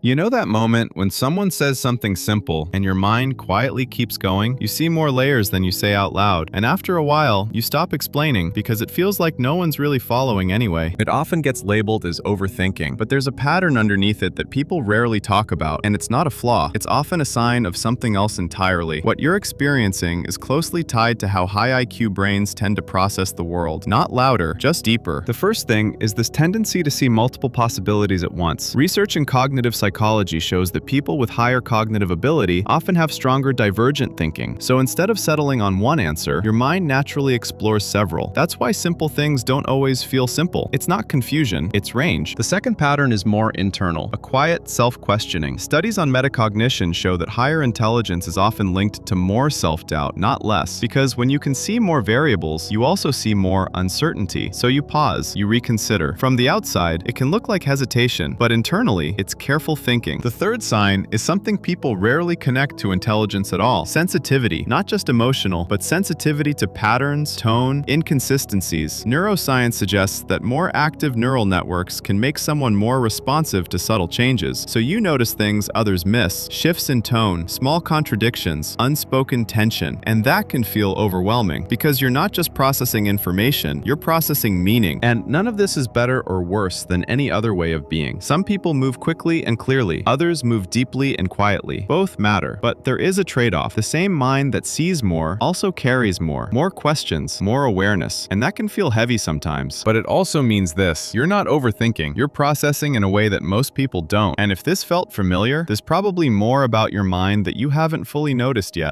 You know that moment when someone says something simple and your mind quietly keeps going? You see more layers than you say out loud, and after a while, you stop explaining because it feels like no one's really following anyway. It often gets labeled as overthinking, but there's a pattern underneath it that people rarely talk about, and it's not a flaw. It's often a sign of something else entirely. What you're experiencing is closely tied to how high IQ brains tend to process the world. Not louder, just deeper. The first thing is this tendency to see multiple possibilities at once. Research in cognitive psychology shows that people with higher cognitive ability often have stronger divergent thinking. So instead of settling on one answer, your mind naturally explores several. That's why simple things don't always feel simple. It's not confusion, it's range. The second pattern is more internal, a quiet self-questioning. Studies on metacognition show that higher intelligence is often linked to more self-doubt, not less. Because when you can see more variables, you also see more uncertainty. So you pause, you reconsider. From the outside, it can look like hesitation, but internally, it's careful thinking. The third sign is something people rarely connect to intelligence at all. Sensitivity, not just emotional, but sensitivity to patterns, tone, inconsistencies. Neuroscience suggests that more active neural networks can make someone more responsive to subtle changes. So you notice things others miss, shifts in tone, small contradictions, unspoken tension, and that can feel overwhelming because you're not just processing information, you're processing meaning. And none of this is better or worse than any other way of being. Some people move quickly and clearly. Others move deeply and quietly. Both matter, but there is a trade-off. The same mind that sees more also carries more questions, more awareness, and that can feel heavy sometimes. But it also means this: you're not overthinking, you're processing in a way that most people don't. And if this felt familiar, there's probably more about your mind that you haven't fully noticed yet.